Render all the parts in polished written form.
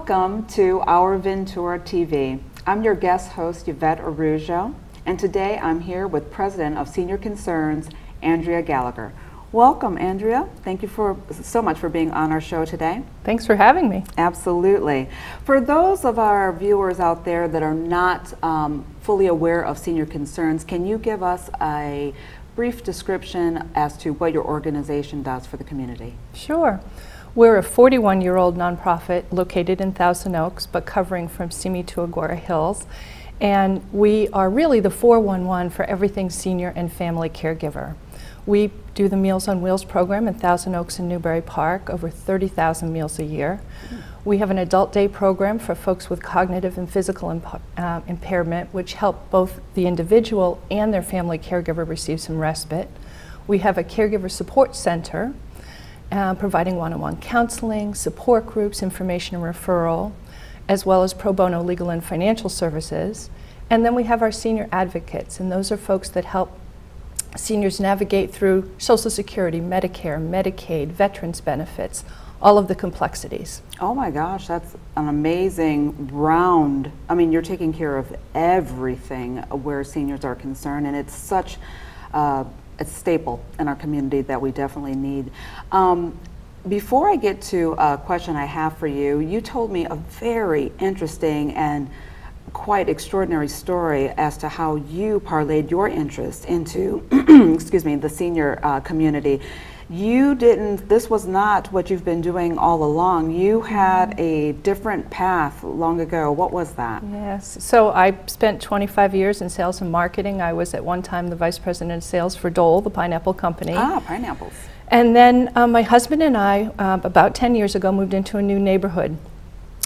Welcome to Our Ventura TV. I'm your guest host, Yvette Araujo, and today I'm here with President of Senior Concerns, Andrea Gallagher. Welcome, Andrea. Thank you so much for being on our show today. Thanks for having me. Absolutely. For those of our viewers out there that are not fully aware of Senior Concerns, can you give us a brief description as to what your organization does for the community? Sure. We're a 41-year-old nonprofit located in Thousand Oaks, but covering from Simi to Agoura Hills. And we are really the 411 for everything senior and family caregiver. We do the Meals on Wheels program in Thousand Oaks and Newbury Park, over 30,000 meals a year. We have an adult day program for folks with cognitive and physical impairment, which help both the individual and their family caregiver receive some respite. We have a caregiver support center, providing one-on-one counseling, support groups, information and referral, as well as pro bono legal and financial services. And then we have our senior advocates, and those are folks that help seniors navigate through Social Security, Medicare, Medicaid, veterans benefits, all of the complexities. Oh my gosh, that's an amazing round. I mean, you're taking care of everything where seniors are concerned, and it's such a staple in our community that we definitely need. Before I get to a question I have for you, you told me a very interesting and quite extraordinary story as to how you parlayed your interest into excuse me, the senior community. This was not what you've been doing all along. You had a different path long ago. What was that? Yes, so I spent 25 years in sales and marketing. I was at one time the vice president of sales for Dole, the pineapple company. Ah, pineapples. And then my husband and I, about 10 years ago, moved into a new neighborhood.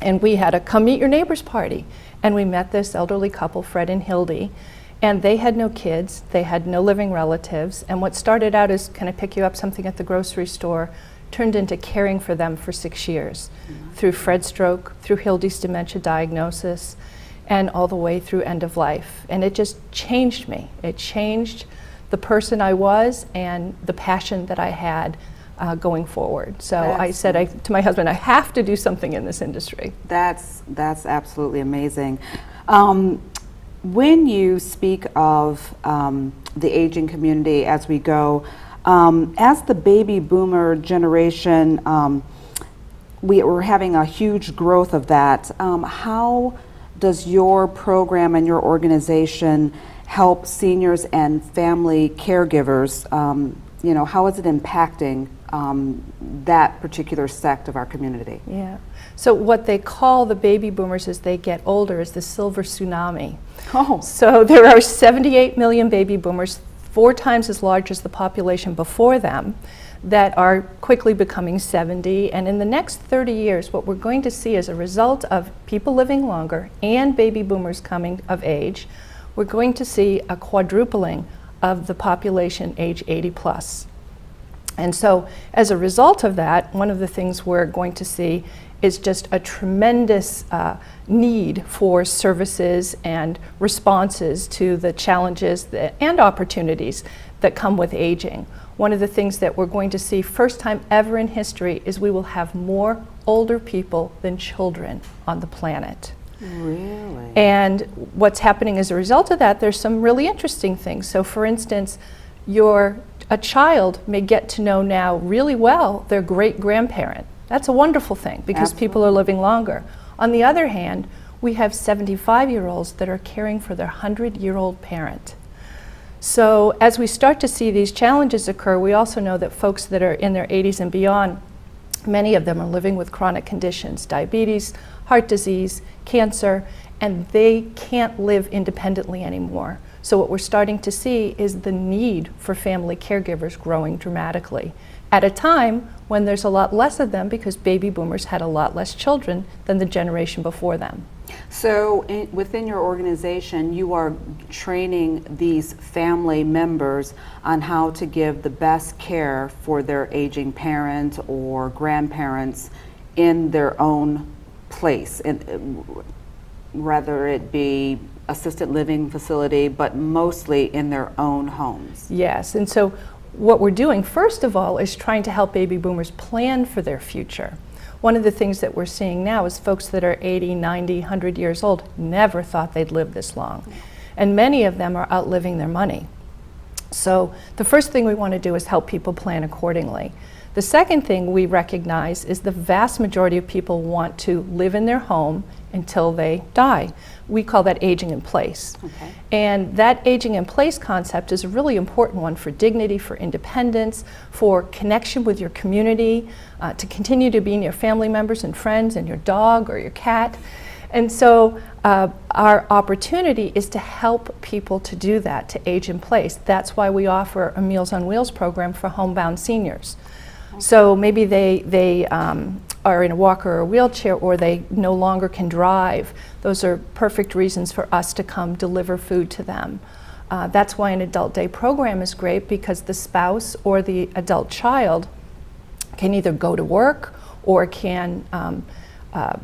And we had a come meet your neighbors party. And we met this elderly couple, Fred and Hildy. And they had no kids, they had no living relatives, and what started out as can I pick you up something at the grocery store turned into caring for them for 6 years, through Fred's stroke, through Hildy's dementia diagnosis, and all the way through end of life. And it just changed me. It changed the person I was and the passion that I had going forward. So I said to my husband, I have to do something in this industry. That's absolutely amazing. When you speak of the aging community as we go, as the baby boomer generation, we're having a huge growth of that. How does your program and your organization help seniors and family caregivers? How is it impacting that particular sect of our community? Yeah. So what they call the baby boomers as they get older is the silver tsunami. Oh. So there are 78 million baby boomers, 4 times as large as the population before them, that are quickly becoming 70. And in the next 30 years, what we're going to see as a result of people living longer and baby boomers coming of age, we're going to see a quadrupling of the population age 80 plus. And so as a result of that, one of the things we're going to see is just a tremendous need for services and responses to the challenges and opportunities that come with aging. One of the things that we're going to see first time ever in history is we will have more older people than children on the planet. Really? And what's happening as a result of that, there's some really interesting things. So for instance, a child may get to know now really well their great-grandparent. That's a wonderful thing because Absolutely. People are living longer. On the other hand, we have 75-year-olds that are caring for their 100-year-old parent. So as we start to see these challenges occur, we also know that folks that are in their 80s and beyond, many of them are living with chronic conditions, diabetes, heart disease, cancer, and they can't live independently anymore. So what we're starting to see is the need for family caregivers growing dramatically at a time when there's a lot less of them because baby boomers had a lot less children than the generation before them. So within your organization, you are training these family members on how to give the best care for their aging parent or grandparents in their own place, whether it be assisted living facility, but mostly in their own homes. Yes, and so what we're doing first of all is trying to help baby boomers plan for their future. one of the things that we're seeing now is folks that are 80, 90, 100 years old never thought they'd live this long. And many of them are outliving their money. So the first thing we want to do is help people plan accordingly. The second thing we recognize is the vast majority of people want to live in their home until they die. We call that aging in place. Okay. And that aging in place concept is a really important one for dignity, for independence, for connection with your community, to continue to be in your family members and friends and your dog or your cat. And so our opportunity is to help people to do that, to age in place. That's why we offer a Meals on Wheels program for homebound seniors. So maybe they are in a walker or a wheelchair, or they no longer can drive. Those are perfect reasons for us to come deliver food to them. That's why an adult day program is great, because the spouse or the adult child can either go to work or can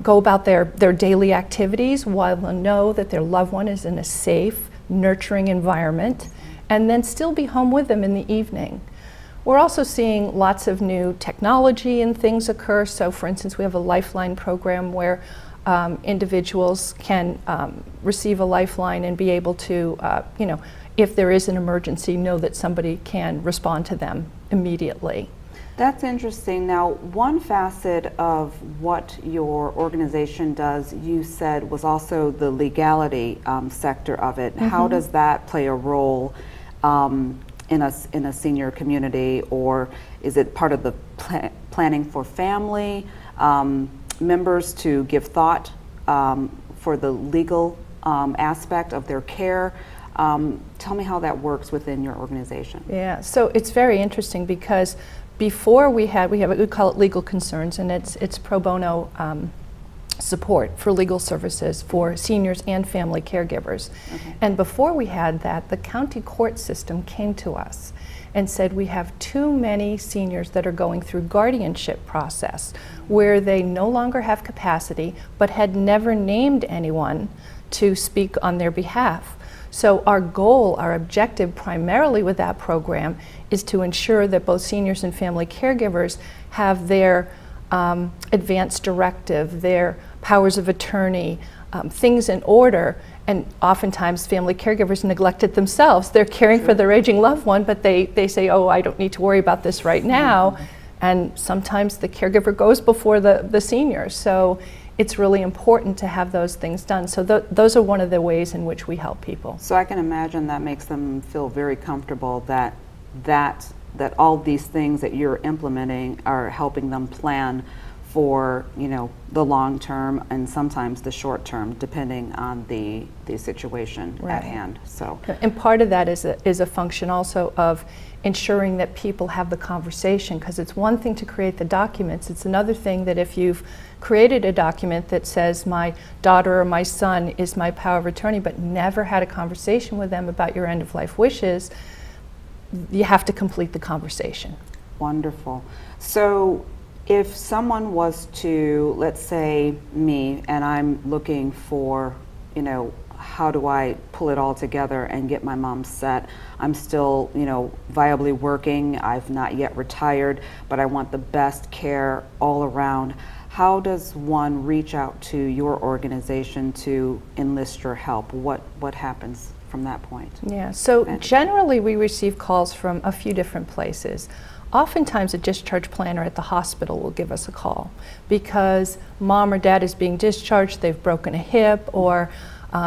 go about their daily activities while they know that their loved one is in a safe, nurturing environment, and then still be home with them in the evening. We're also seeing lots of new technology and things occur. So for instance, we have a Lifeline program where individuals can receive a lifeline and be able to, if there is an emergency, know that somebody can respond to them immediately. That's interesting. Now, one facet of what your organization does, you said, was also the legality sector of it. Mm-hmm. How does that play a role in a senior community, or is it part of the planning for family members to give thought for the legal aspect of their care? Tell me how that works within your organization. Yeah, so it's very interesting, because before we call it legal concerns, and it's pro bono support for legal services for seniors and family caregivers. Okay. And before we had that, the county court system came to us and said, we have too many seniors that are going through guardianship process where they no longer have capacity but had never named anyone to speak on their behalf. So our goal, our objective primarily with that program, is to ensure that both seniors and family caregivers have their advance directive, their powers of attorney, things in order. And oftentimes family caregivers neglect it themselves. They're caring for their aging loved one, but they say, oh, I don't need to worry about this right now. Mm-hmm. And sometimes the caregiver goes before the senior. So it's really important to have those things done. So those are one of the ways in which we help people. So I can imagine that makes them feel very comfortable that all these things that you're implementing are helping them plan for, the long term and sometimes the short term, depending on the situation at hand. So, and part of that is a function also of ensuring that people have the conversation, because it's one thing to create the documents. It's another thing that if you've created a document that says my daughter or my son is my power of attorney, but never had a conversation with them about your end of life wishes, you have to complete the conversation. Wonderful. So if someone was to, let's say me, and I'm looking for, how do I pull it all together and get my mom set? I'm still, viably working. I've not yet retired, but I want the best care all around. How does one reach out to your organization to enlist your help? What happens from that point? Yeah, so generally we receive calls from a few different places. Oftentimes a discharge planner at the hospital will give us a call because mom or dad is being discharged, they've broken a hip, or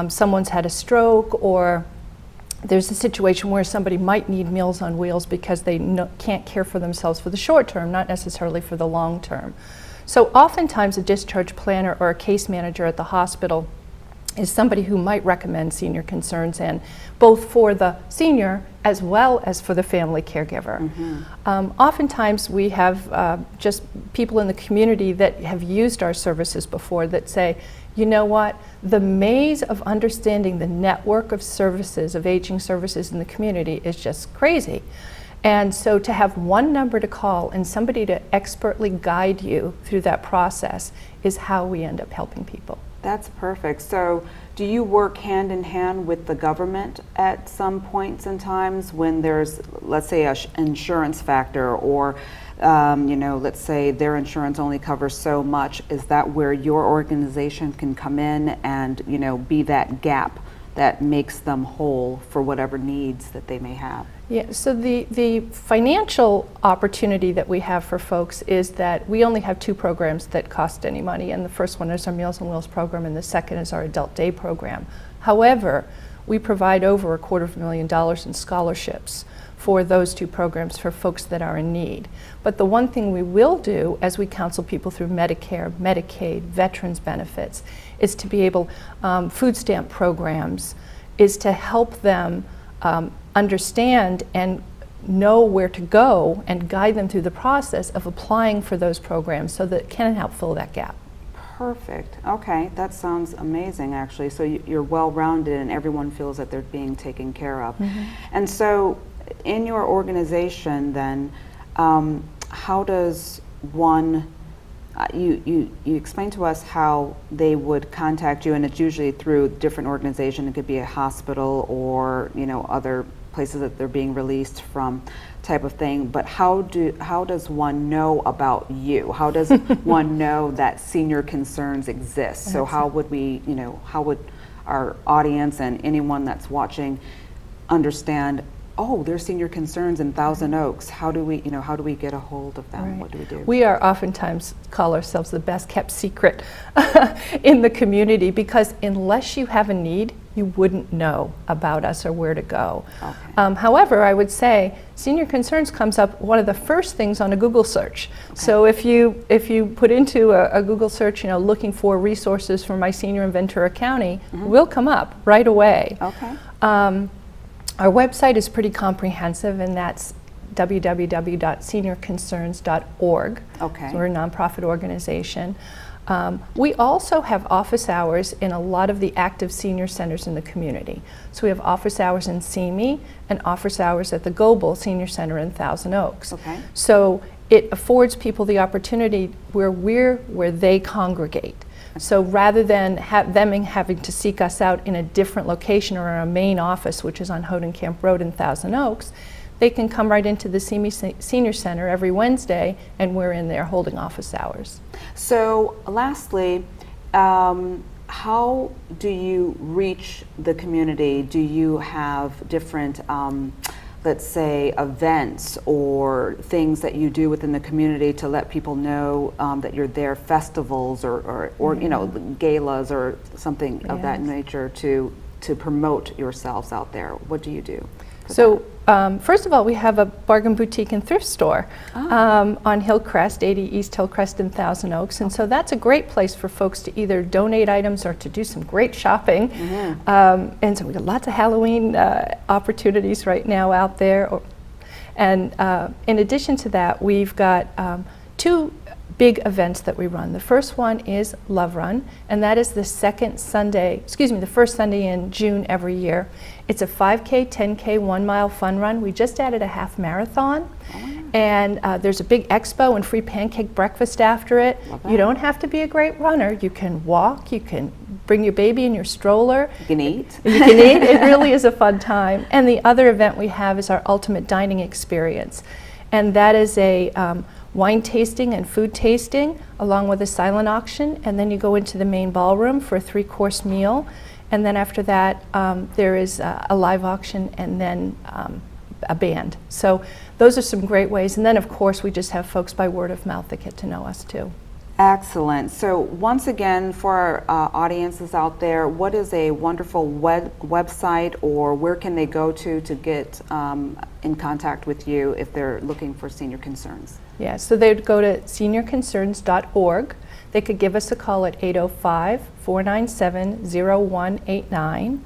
someone's had a stroke, or there's a situation where somebody might need Meals on Wheels because they can't care for themselves for the short term, not necessarily for the long term. So oftentimes a discharge planner or a case manager at the hospital is somebody who might recommend senior concerns, and both for the senior as well as for the family caregiver. Mm-hmm. Oftentimes we have just people in the community that have used our services before that say, you know what, the maze of understanding the network of services, of aging services in the community is just crazy. And so to have one number to call and somebody to expertly guide you through that process is how we end up helping people. That's perfect. So do you work hand in hand with the government at some points in times when there's, let's say, an insurance factor, or let's say their insurance only covers so much? Is that where your organization can come in and, be that gap that makes them whole for whatever needs that they may have? Yeah, so the financial opportunity that we have for folks is that we only have 2 programs that cost any money, and the first one is our Meals on Wheels program, and the second is our Adult Day program. However, we provide over $250,000 in scholarships for those 2 programs for folks that are in need. But the one thing we will do as we counsel people through Medicare, Medicaid, veterans benefits, is to be able, food stamp programs, is to help them understand and know where to go and guide them through the process of applying for those programs so that it can help fill that gap. Perfect. Okay, that sounds amazing, actually. So you're well-rounded and everyone feels that they're being taken care of. Mm-hmm. And so in your organization then, how does one, you explained to us how they would contact you, and it's usually through different organizations. It could be a hospital or other places that they're being released from, type of thing. But how does one know about you? How does one know that Senior Concerns exists? So how would we, how would our audience and anyone that's watching understand, oh, there's Senior Concerns in Thousand Oaks? How do we get a hold of them? Right. What do we do? We are oftentimes call ourselves the best kept secret in the community, because unless you have a need, you wouldn't know about us or where to go. Okay. However, I would say Senior Concerns comes up one of the first things on a Google search. Okay. So if you put into a Google search, looking for resources for my senior in Ventura County, mm-hmm. we'll come up right away. Okay. Our website is pretty comprehensive, and that's www.seniorconcerns.org. Okay. So we're a nonprofit organization. We also have office hours in a lot of the active senior centers in the community. So we have office hours in Simi and office hours at the Goebel Senior Center in Thousand Oaks. Okay. So it affords people the opportunity where they congregate. So rather than them having to seek us out in a different location or our main office, which is on Hodenkamp Road in Thousand Oaks, they can come right into the Simi Senior Center every Wednesday, and we're in there holding office hours. So lastly, how do you reach the community? Do you have different let's say events or things that you do within the community to let people know that you're there, festivals or mm-hmm. Galas or something yes. of that nature to promote yourselves out there? What do you do? So first of all, we have a bargain boutique and thrift store on Hillcrest, 80 East Hillcrest in Thousand Oaks, and so that's a great place for folks to either donate items or to do some great shopping. Mm-hmm. And so we got lots of Halloween opportunities right now out there. And in addition to that, we've got 2 big events that we run. The first one is Love Run, and that is the first Sunday in June every year. It's a 5K, 10K, 1 mile fun run. We just added a half marathon, and there's a big expo and free pancake breakfast after it. You don't have to be a great runner. You can walk, you can bring your baby in your stroller. You can eat. You can eat. It really is a fun time. And the other event we have is our Ultimate Dining Experience, and that is a wine tasting and food tasting along with a silent auction, and then you go into the main ballroom for a 3-course meal, and then after that there is a live auction and then a band. So those are some great ways, and then of course we just have folks by word of mouth that get to know us too. Excellent. So once again, for our audiences out there, what is a wonderful website, or where can they go to get in contact with you if they're looking for Senior Concerns? Yeah, so they'd go to seniorconcerns.org. They could give us a call at 805-497-0189,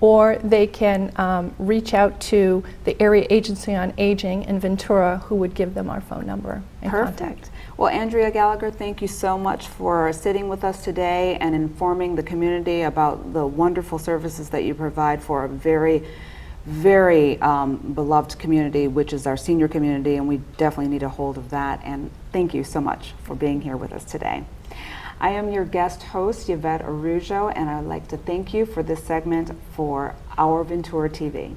or they can reach out to the Area Agency on Aging in Ventura, who would give them our phone number and contact. Well, Andrea Gallagher, thank you so much for sitting with us today and informing the community about the wonderful services that you provide for a very, very beloved community, which is our senior community, and we definitely need a hold of that. And thank you so much for being here with us today. I am your guest host, Yvette Araujo, and I'd like to thank you for this segment for Our Ventura TV.